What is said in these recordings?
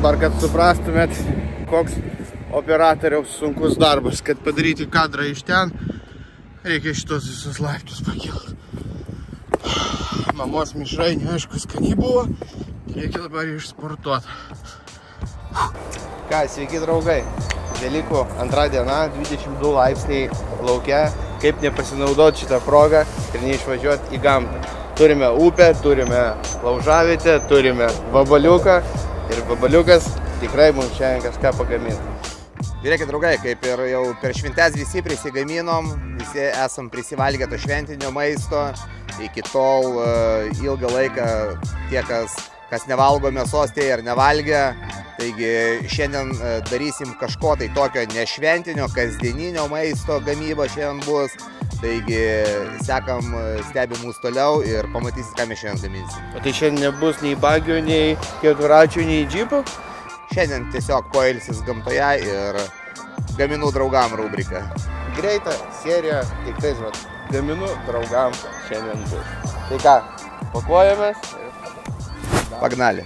Dabar, kad suprastumėt, koks operatoriaus sunkus darbas, kad padaryti kadrą iš ten, reikia šitos visus laiptus pakilti. Mamos mišrainė, aišku, skaniai buvo, reikia dabar išsportuoti. Ką, sveiki draugai, Velykų antra diena, 22 laipsniai lauke, kaip nepasinaudoti šitą progą ir neišvažiuoti į gamtą. Turime upę, turime laužavietę, turime vabaliuką ir vabaliukas tikrai mums šiandien kažką pagaminti. Žiūrėkit, draugai, kaip ir jau per šventes visi prisigaminom, visi esam prisivalgę to šventinio maisto. Iki tol ilgą laiką tie, kas nevalgo mėsos, tie ir nevalgė. Taigi šiandien darysim kažko tai tokio nešventinio, kasdieninio maisto gamyba šiandien bus. Taigi sekam, stebim mūsų toliau ir pamatysit, ką mes šiandien gaminsim. O tai šiandien nebus nei bagių, nei keturračių, nei džipų? Šiandien tiesiog poilsis gamtoje ir gaminu draugam rubriką. Greita serija, tik tais vat, gaminu draugam šiandien bus. Tai ką, pakuojamės? Pagnali.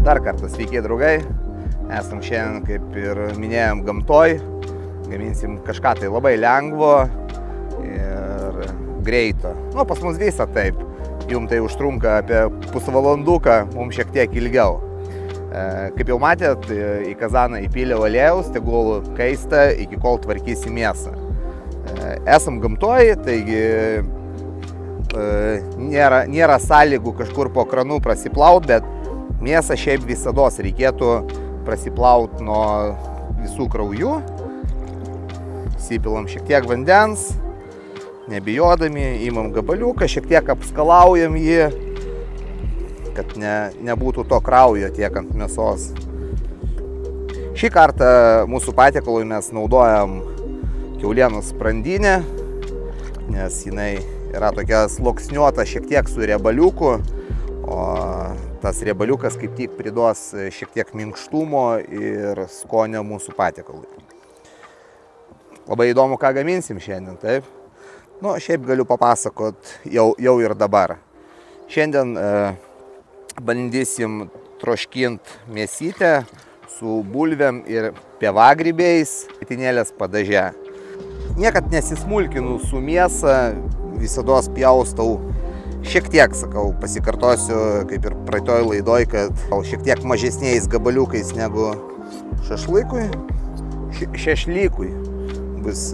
Dar kartą sveiki, draugai. Esam šiandien, kaip ir minėjom, gamtoj. Gaminsim kažką tai labai lengvo ir greito. Nu, pas mus visą taip. Jums tai užtrunka apie pusvalanduką, mums šiek tiek ilgiau. Kaip jau matėt, į kazaną įpyliau aliejaus, tegul kaista, iki kol tvarkysim mėsą. Esam gamtoj, taigi nėra sąlygų kažkur po kranu prasiplaut, bet mėsą šiaip visados reikėtų prasiplauti nuo visų kraujų. Įsipilam šiek tiek vandens, nebijodami, imam gabaliuką, šiek tiek apskalaujam jį, kad nebūtų to kraujo tiek ant mėsos. Šį kartą mūsų patiekalui mes naudojam kiaulienos sprandinę, nes jinai yra tokia sluoksniuota šiek tiek su riebaliuku, o tas riebaliukas kaip tik priduos šiek tiek minkštumo ir skonio mūsų patiekalui. Labai įdomu, ką gaminsim šiandien, taip? Nu, šiaip galiu papasakot jau ir dabar. Šiandien bandysim troškint mėsytę su bulvėm ir pievagrybiais, pietinėlės padaže. Niekad nesismulkinu su mėsa, visados pjaustau. Šiek tiek, sakau, pasikartosiu, kaip ir praeitoj laidoj, kad šiek tiek mažesniais gabaliukais negu šašlykui. Šešlykui bus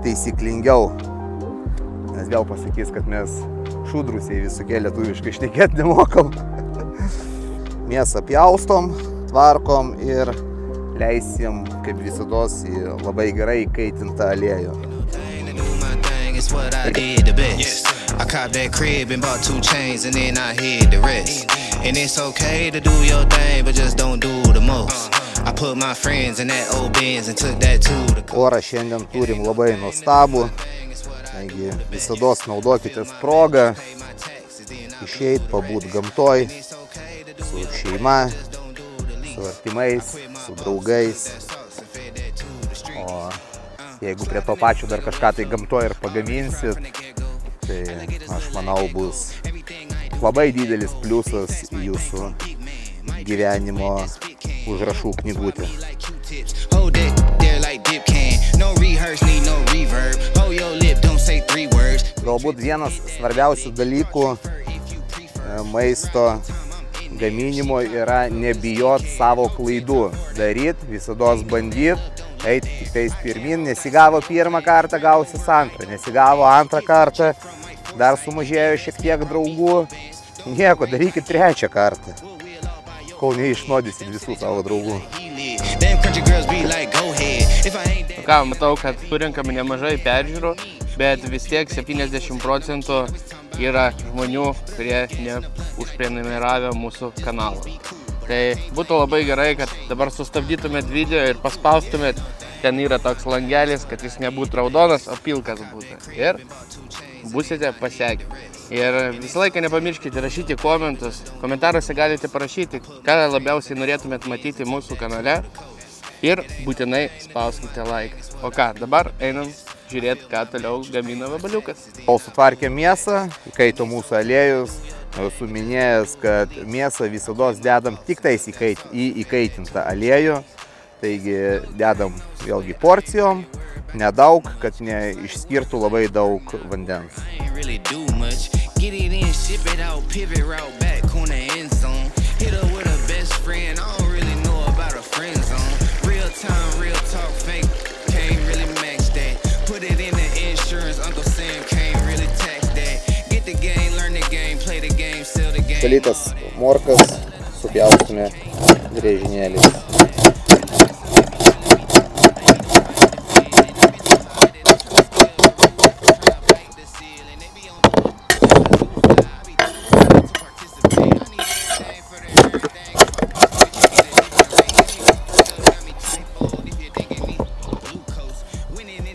taisyklingiau, nes vėl pasakys, kad mes šūdrusiai visokie lietuviškai šnekėt nemokam. Mėsą pjaustom, tvarkom ir leisim, kaip visados, į labai gerai įkaitintą aliejų. I copped that crib and bought 2 chains and then I hid the rest. And it's okay to do your thing, but just don't do the most. I put my friends in that old Benz and took that to the coast. Orą šiandien turim labai nuostabų, taigi visados naudokitės progą išeit, pabūt gamtoj, su šeima, su artimais, su draugais. O jeigu prie to pačio dar kažką tai gamtoj ir pagaminsit, tai aš manau bus labai didelis pliusas į jūsų gyvenimo užrašų knygutę. Galbūt vienas svarbiausių dalykų maisto gaminimo yra nebijot savo klaidų. Daryt, visados bandyt, eiti tik tais pirmin. Nesigavo pirmą kartą, gausis antrą. Nesigavo antrą kartą, dar sumažėjo šiek tiek draugų. Nieko, darykit trečią kartą, kol neišnuodysit visų savo draugų. Ką, matau, kad surinkame nemažai peržiūrų, bet vis tiek 70% yra žmonių, kurie neužprenumeravę mūsų kanalą. Tai būtų labai gerai, kad dabar sustabdytumėt video ir paspaustumėt. Ten yra toks langelis, kad jis nebūtų raudonas, o pilkas būtų. Ir būsite pasiekę. Ir visą laiką nepamirškite rašyti komentus. Komentaruose galite parašyti, ką labiausiai norėtumėt matyti mūsų kanale. Ir būtinai spauskite laiką. O ką, dabar einam žiūrėti, ką toliau gamina Vabaliukas. Kol sutvarkėm mėsą, įkaito mūsų aliejus. Esu minėjęs, kad mėsą visados dedam tik tais į įkaitintą aliejų. Taigi dedam vėlgi porcijom, nedaug, kad neišskirtų labai daug vandens. Valytas morkas supjaustume griežinėliais.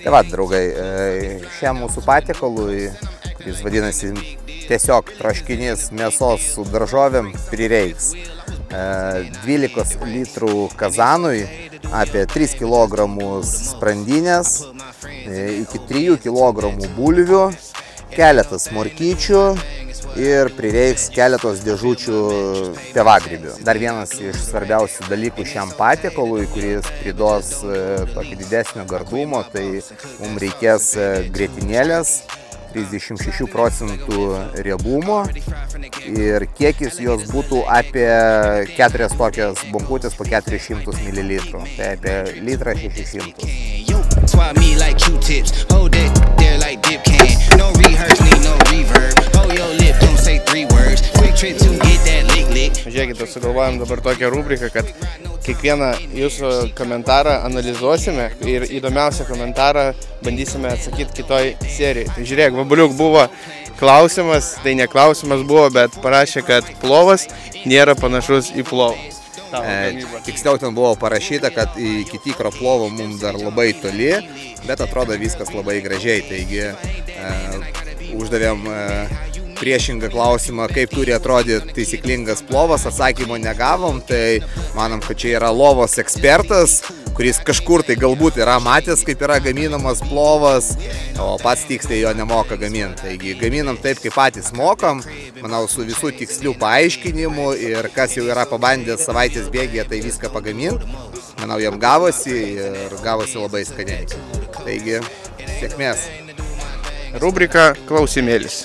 Tai va, draugai, šiam mūsų patiekalui, kuris vadinasi tiesiog troškinys mėsos su daržovėm, prireiks 12 litrų kazanui, apie 3 kg sprandinės, iki 3 kg bulvių, keletas morkyčių ir prireiks keletos dėžučių pievagrybių. Dar vienas iš svarbiausių dalykų šiam patiekalui, kuris priduos tokį didesnio gardumo, tai mums reikės grietinėlės, 36% riebumo ir kiekis jos būtų apie 4 tokias bonkutės po 400 ml, tai apie litrą 600. Swap me like Q-tips, hold that there like dip can. No rehearse, need no reverb. Hold your lip, don't say 3 words. Quick trip to get that lick. Žiūrėkite, sugalvojam dabar tokią rubriką, kad kiekvieną jūsų komentarą analizuosime ir įdomiausią komentarą bandysime atsakyti kitoj serijai. Tai žiūrėk, Vabaliuk, buvo klausimas, tai ne klausimas buvo, bet parašė, kad plovas nėra panašus į plovą. Tiksliau ten buvo parašyta, kad iki tikro plovo mums dar labai toli, bet atrodo viskas labai gražiai. Taigi uždavėm priešingą klausimą, kaip turi atrodyti taisyklingas plovas, atsakymo negavom, tai manom, kad čia yra lovos ekspertas, kuris kažkur tai galbūt yra matęs, kaip yra gaminamas plovas, o pats tiksliai jo nemoka gaminti. Taigi gaminam taip, kaip patys mokam, manau, su visų tikslių paaiškinimu ir kas jau yra pabandęs savaitės bėgyje, tai viską pagaminti. Manau, jam gavosi ir gavosi labai skaniai. Taigi, sėkmės. Rubrika klausimėlis.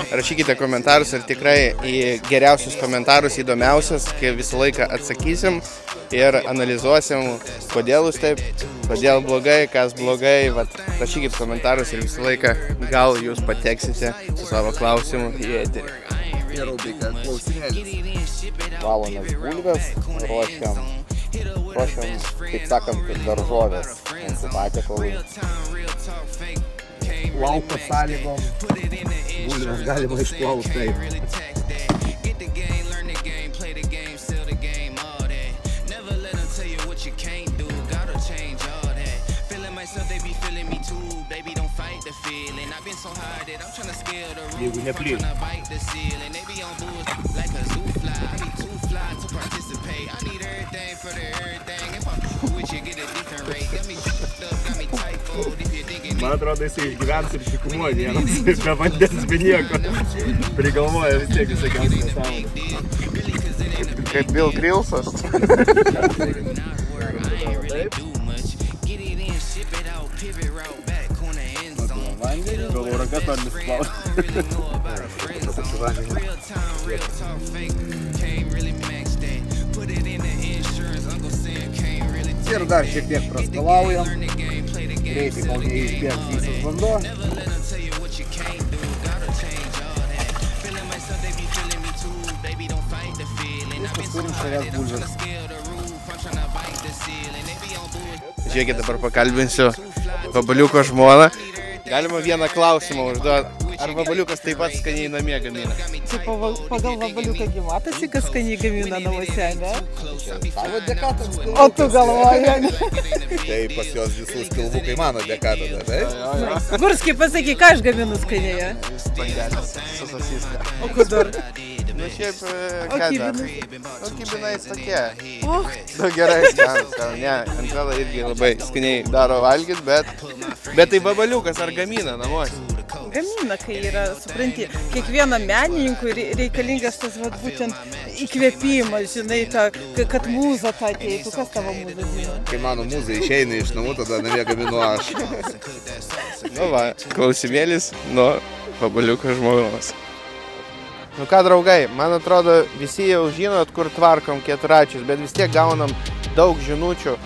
Rašykite komentarus ir tikrai į geriausius komentarus, įdomiausias, kai visą laiką atsakysim ir analizuosim, kodėl jūs taip, kodėl blogai, kas blogai. Rašykite komentarus ir visą laiką gal jūs pateksite su savo klausimu į eterį. Rubrika klausimėlis. Valomės bulves, ruošiam, kaip sakant, daržovės mūsų patiekalui. Lauko sąlygom bulves galima išplauti taip. Jeigu neplyš. Man atrodo, jisai išgyvens ir šikumuoja vienas, be vandens, be nieko. Prigalvoja vis tiek visokiausių nesąmonės. Kaip Bill Grillsas. Galvoju, rankas nori nusiplauti. Ir dar šiek tiek praskalaujam. Greitai, kol neišbėgs visas vanduo. vabaliukus, turim šalies bulves. Žiūrėkit, dabar pakalbinsiu vabaliuko žmoną. Galima vieną klausimą užduoti. Ar vabaliukas taip pat skaniai namie gamina? Čia pagal vabaliuką matosi, kas skaniai gamina namuose, ne? Tavo dėka toks pilvukas. O tu galvoji, ne? Tai pas jos visus pilvukai mano dėka tada, taip? Gurskiai, pasakyk, ką aš gaminu skaniai? Bandelės su sosiska. O kur? Nu šiaip, O ką dar? kibinai? Nu kibinai tokie. Och, Nu gerai, ne, Antrela irgi labai skaniai daro valgyt, bet tai vabaliukas ar gamina namuose? gamina, kai yra, supranti, kiekvienam menininkui reikalingas tas būtent įkvėpimas, žinai, kad mūza tą ateitų. Kas tavo mūza žino? Kai mano mūza išeina iš namų, tada namie gaminu aš. Nu va, klausimėlis nuo vabaliuko žmogaus. Nu ką, draugai, man atrodo, visi jau žinot, kur tvarkom keturračius, bet vis tiek gaunam daug žinučių,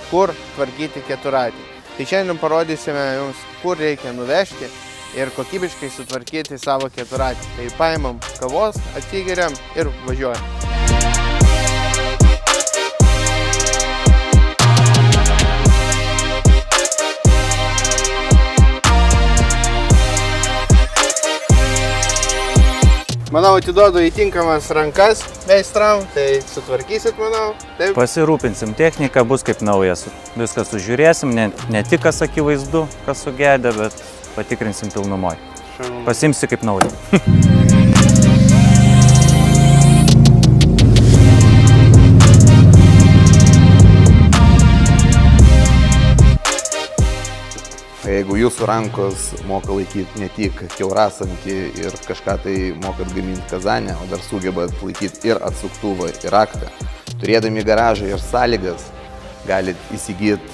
kur tvarkyti keturratį. Tai šiandien parodysime jums, kur reikia nuvežti ir kokybiškai sutvarkyti savo keturratį. Tai paimam kavos, atsigeriam ir važiuojam. Manau, atiduodu į tinkamas rankas meistram, tai sutvarkysit, manau. Taip. Pasirūpinsim techniką, bus kaip naujas. Viską sužiūrėsim, ne tik kas akivaizdu, kas sugedė, bet patikrinsim pilnumoj. Pasimsi kaip naują. Jeigu jūsų rankos moka laikyti ne tik kiaurasamtį ir kažką tai mokat gaminti kazanę, o dar sugebat laikyti ir atsuktuvą, ir raktą, turėdami garažą ir sąlygas, galit įsigyti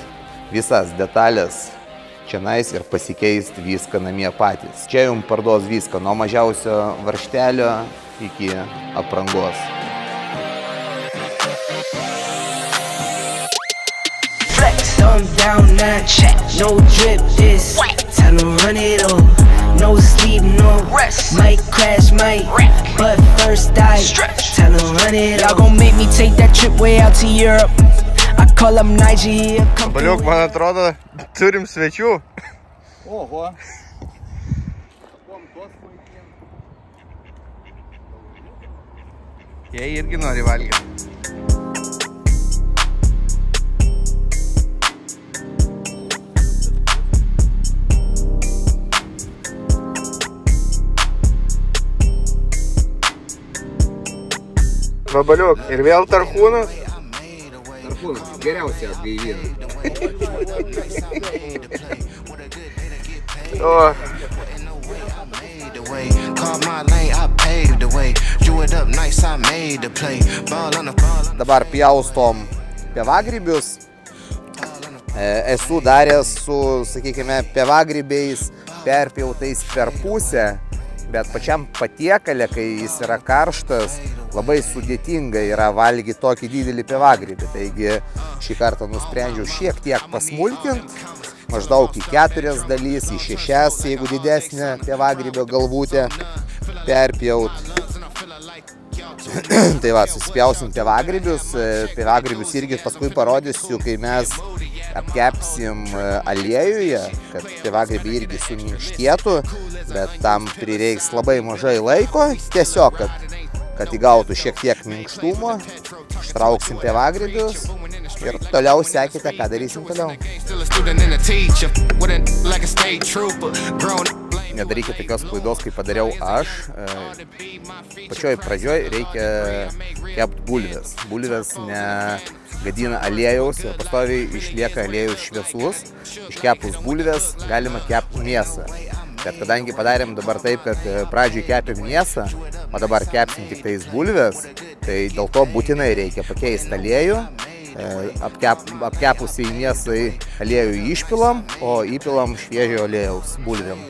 visas detalės čianais ir pasikeisti viską namie patys. Čia jums parduos viską, nuo mažiausio varžtelio iki aprangos. Thumb down now, check, no drip this, tell them run it up, no sleep, no rest, might crash, might, but first I tell them run it up. Y'all gon' make me take that trip way out to Europe, I call up Nigeria. Baliuk, man atrodo, turim svečių. Oho. Jie irgi nori valgyti. Vabaliuk, ir vėl tarhūnas? Tarhūnas, geriausiai atgaivina. Dabar pjaustom pievagrybius. Esu daręs su, sakykime, pievagrybiais perpjautais per pusę. Bet pačiam patiekalė, kai jis yra karštas, labai sudėtinga yra valgyti tokį didelį pievagrybį. Taigi šį kartą nusprendžiau šiek tiek pasmulkinti, maždaug į 4 dalys, į 6, jeigu didesnė pievagrybio galvutė, perpjaut. Tai va, susipjausim pievagrybius irgi paskui parodysiu, kai mes apkepsim aliejuje, kad pievagrybiai irgi suminkštėtų, bet tam prireiks labai mažai laiko, tiesiog, kad įgautų šiek tiek minkštumo, ištrauksim pievagrybius ir toliau sekite, ką darysim toliau. Nedarykite tokios klaidos, kaip padariau aš. Pačioj pradžioj reikia kept bulves. Bulves negadina aliejaus ir pastoviai išlieka aliejus šviesus. Iškepus bulves galima kepti mėsą. Bet kadangi padarėm dabar taip, kad pradžioj kepėm mėsą, o dabar kepsim tik tais bulves, tai dėl to būtinai reikia pakeisti aliejų. Apkepusiai mėsai aliejų išpilam, o įpilam šviežio aliejaus bulvėm.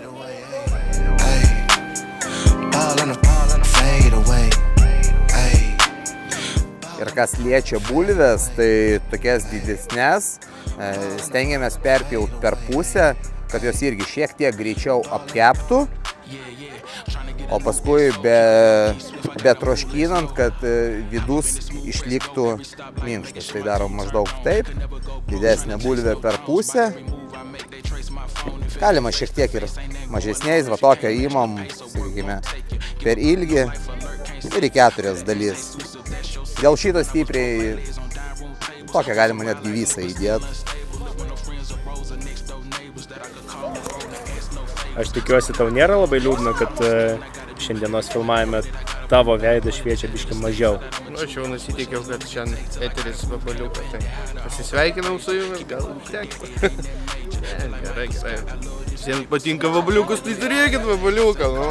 Ir kas liečia bulves, tai tokias didesnės stengiamės perpjauti per pusę, kad jos irgi šiek tiek greičiau apkeptų, o paskui be bet troškinant, kad vidus išliktų minkštas. Tai darom maždaug taip, didesnė bulvė per pusę. Galima šiek tiek ir mažesniais, va tokią įmam, sakykime, per ilgį ir į 4 dalis. Dėl šito stipriai tokią galima netgi visą įdėti. Aš tikiuosi, tau nėra labai liūdna, kad šiandienos filmavime tavo veidas šviečia biškį mažiau. Aš jau nusiteikiau, kad šiandien eteris vabaliukas, tai pasisveikinau su jumis, gal užteks. Gerai. Visiems patinka vabaliukus, tai turėkit vabaliuką, nu.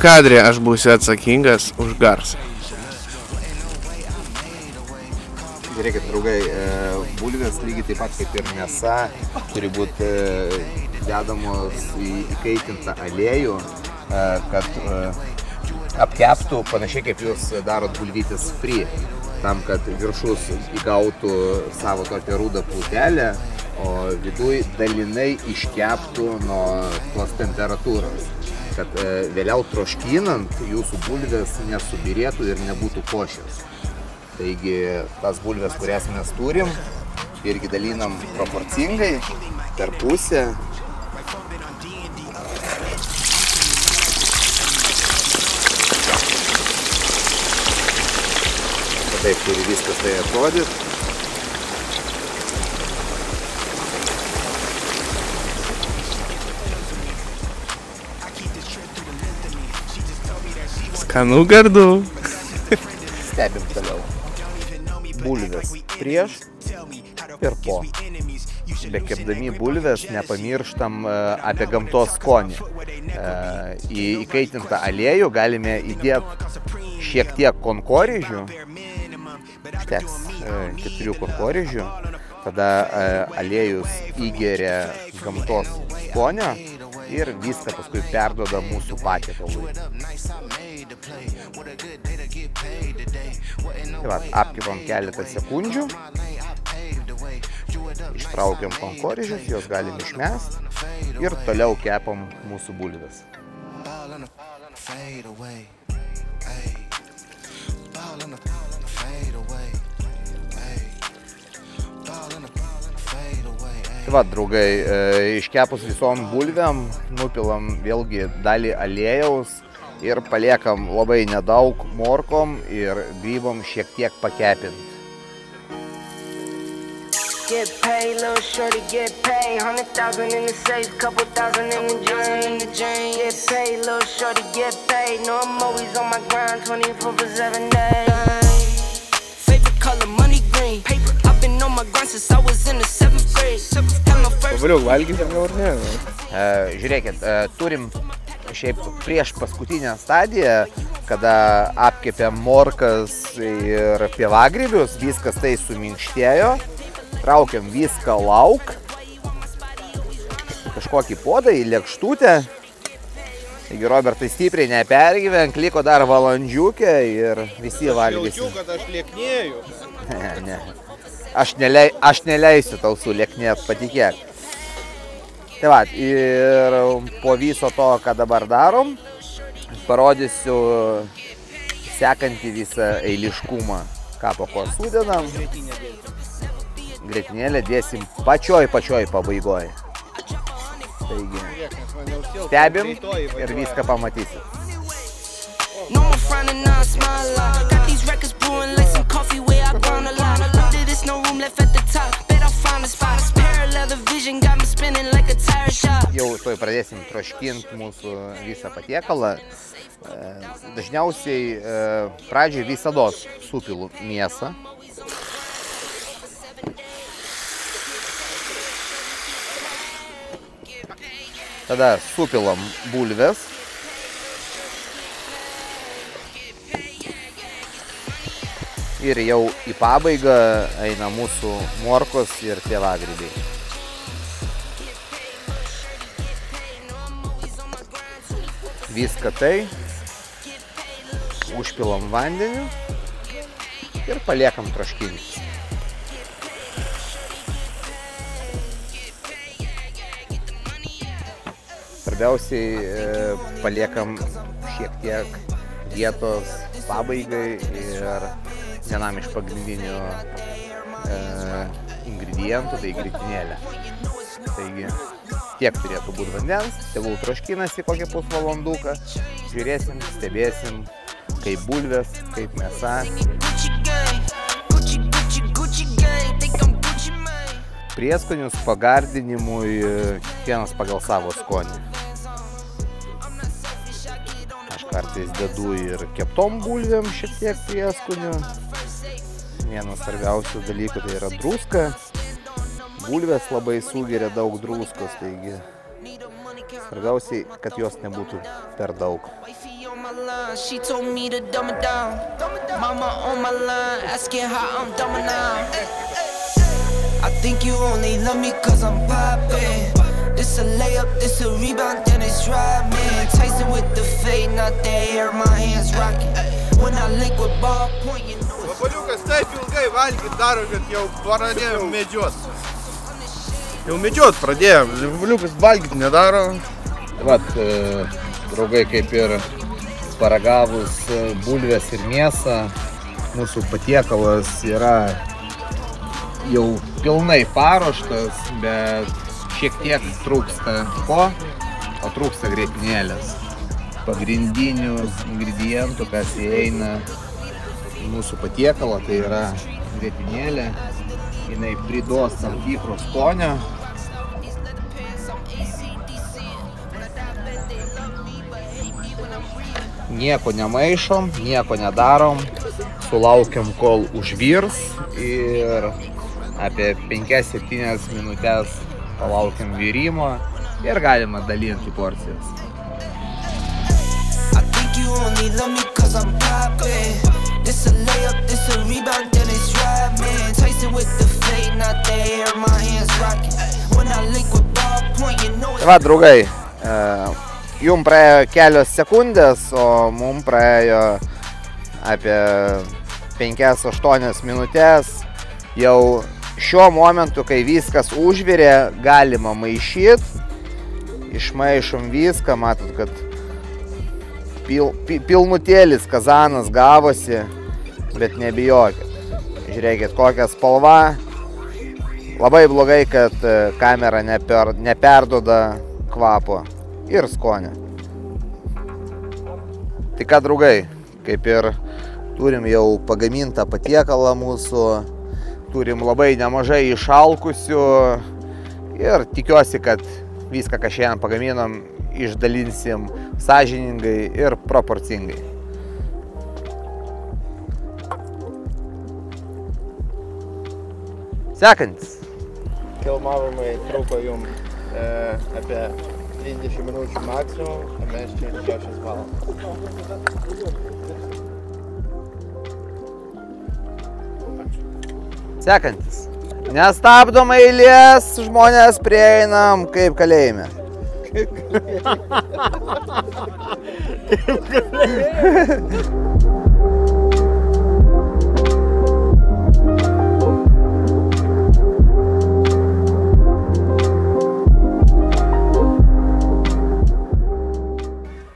Kadre aš būsiu atsakingas už garsą. Žiūrėkit, draugai, bulvės lygiai taip pat kaip ir mėsa turi būti dedamos į įkaitintą aliejų, kad apkeptų panašiai kaip jūs darot bulvytis fry, tam, kad viršus įgautų savo tokią rudą plutelę, o viduj dalinai iškeptų nuo tos temperatūros, kad vėliau troškinant jūsų bulvės nesubirėtų ir nebūtų košės. Taigi tas bulvės, kurias mes turim, irgi dalinam proporcingai per pusę. Taip turi viskas tai atrodyti. Skanų gardų. Stebim toliau. Bulvės prieš ir po. Bekepdami bulvės nepamirštam apie gamtos skonį. Į įkaitintą aliejų galime įdėti šiek tiek konkorėžių. Užteks 4 konkorėžių. Tada aliejus įgeria gamtos skonio ir viską paskui perduoda mūsų patiekalui. Tai va, apkepam keletą sekundžių, ištraukiam konkorėžius, juos galim išmesti ir toliau kepam mūsų bulves. Tai va, draugai, iškepus visom bulvėm, nupilam vėlgi dalį aliejaus ir paliekam labai nedaug morkom ir grybom šiek tiek pakepinti. Get paid, little shorty, get paid. 100,000 in the safe, couple thousand in the drain. Get paid, little shorty, get paid. No, I'm always on my grind, 24/7 days. Favorite color, money green. Paper, I've been on my grind since I was in the 7th grade. Vabaliuk, valgysim jau ar ne? Žiūrėkit, turim šiaip prieš paskutinę stadiją, kada apkepėm morkas ir pievagrybius, viskas tai suminkštėjo. Traukiam viską lauk, kažkokį podą į lėkštutę. Taigi Robertai stipriai nepergyvenk, liko dar valandžiukę ir visi valgysim. Jaučiu, kad aš lieknėju. Ne. Aš neleisiu tau sulieknėt, patikėk. Tai va, ir po viso to, ką dabar darom, parodysiu sekantį visą eiliškumą, ką po ko sudedam. Grietinėlę dėsim pačioj pabaigoj. Taigi, stebim ir viską pamatysim. Jau tuoj pradėsim troškinti mūsų visą patiekalą. Dažniausiai pradžiai visados supilu mėsą. Tada supilam bulves. Ir jau į pabaigą eina mūsų morkos ir pievagrybiai. Viską tai užpilam vandeniu ir paliekam troškinti. Svarbiausiai paliekam šiek tiek dietos pabaigai ir vienam iš pagrindinių ingredientų, tai grietinėlė. Taigi tiek turėtų būti vandens, tegul troškinasi kokią pusvalanduką, žiūrėsim, stebėsim, kaip bulvės, kaip mėsa. Prieskonius pagardinimui kiekvienas pagal savo skonį. Aš kartais dedu ir keptom bulvėm šiek tiek prieskonių. Vienas svarbiausių dalykų tai yra druska. Bulvės labai sugeria daug druskos, taigi svarbiausiai, kad jos nebūtų per daug. I think you only love me cause I'm poppin'. This a layup, this a rebound, then it's driving. Tyson with the fade, not the air, my hands rockin'. When I link with ball point, you know it's... Vabaliukas taip ilgai valgyt daro, kad jau pradėjom medžiot. Jau medžiot pradėjom, vabaliukas valgyt nedaro. Vat, draugai, kaip ir paragavus bulvės ir mėsą, mūsų patiekalas yra jau pilnai paruoštas, bet šiek tiek trūksta ko, o trūksta grietinėlės. Pagrindinių ingredientų, kas įeina į mūsų patiekalą, tai yra grietinėlė. Jinai priduos tam tikro skonio. Nieko nemaišom, nieko nedarom, sulaukiam, kol užvirs ir apie 5-7 minutės palaukiam virimo ir galima dalinti porcijas. Tai va, draugai, jums praėjo kelios sekundės, o mums praėjo apie 5-8 minutės. Jau šiuo momentu, kai viskas užvirė, galima maišyti. Išmaišom viską, matot, kad pilnutėlis kazanas gavosi, bet nebijokit. Žiūrėkit, kokia spalva. Labai blogai, kad kamera neperduoda kvapo ir skonio. Tai ką, draugai, kaip ir turim jau pagamintą patiekalą mūsų, turim labai nemažai išalkusių ir tikiuosi, kad viską, ką šiandien pagaminom, išdalinsim sąžiningai ir proporcingai. Sekantis. Filmavimai truko jums apie 30 minučių maksimum, o mes čia 6 valandas. Sekantis. Nestabdom eilės, žmonės prieinam kaip kalėjime.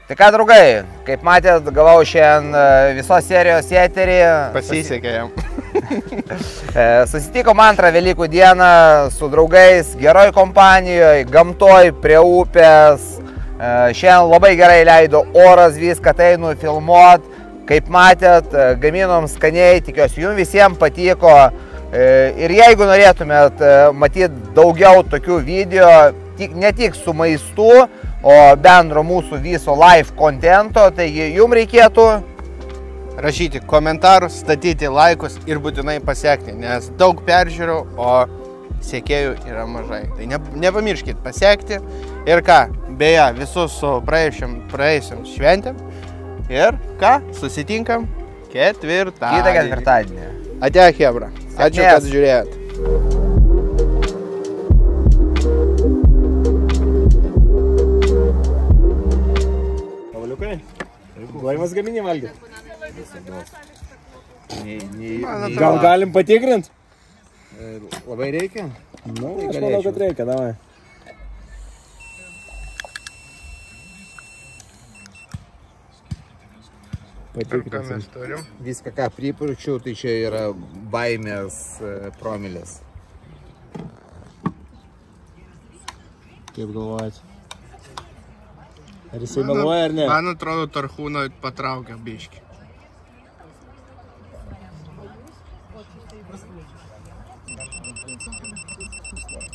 Tai ką, draugai, kaip matėt, gavau šiandien visos serijos eterį. Pasisekė jam. Susitikom antrą Velykų dieną su draugais, geroj kompanijoje, gamtoj, prie upės. Šiandien labai gerai leido oras, viską tai nufilmuot. Kaip matėt, gaminom skaniai, tikiuosi jums visiems patiko. Ir jeigu norėtumėt matyti daugiau tokių video, ne tik su maistu, o bendro mūsų viso live contento, taigi jums reikėtų rašyti komentarus, statyti laikus ir būtinai pasiekti, nes daug peržiūrų, o sekėjų yra mažai. Tai nepamirškit pasiekti ir ką, beje, visus su praėjusiam šventėm ir ką, susitinkam ketvirtadienį. Kitą ketvirtadienį. Ate, chebra. Ačiū, kad žiūrėjot. Blaimas gaminį valgyti? Gal galim patikrint? Labai reikia? Nu, aš manau, kad reikia, davai. Mes turim. Viską, ką pripurčiau, tai čia yra baimės promilės. Kaip galvojat? Ar jisai meluoja ar ne? Man atrodo, Tarhūno patraukia biškį.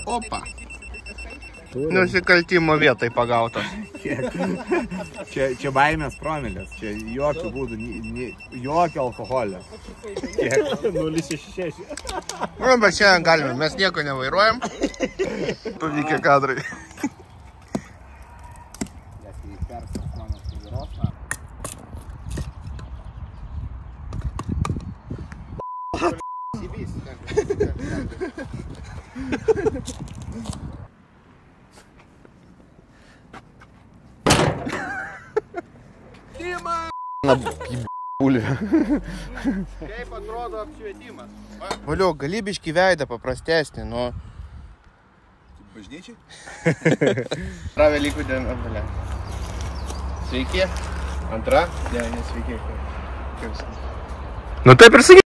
Opa. Nusikaltimo vietai pagautas. Čia baimės promilės, čia jokių būdų, jokio alkoholio. 0,66. Nu, bet šiandien galime, mes nieko nevairuojam. Pavykę kadrai. Kaip atrodo apšvietimas? Valiu, galybiški veidą paprastesnį, nu. Bažnyčiai? Antra Velykų diena. Sveiki. Antra? Ne, sveiki. Nu taip ir sakyk.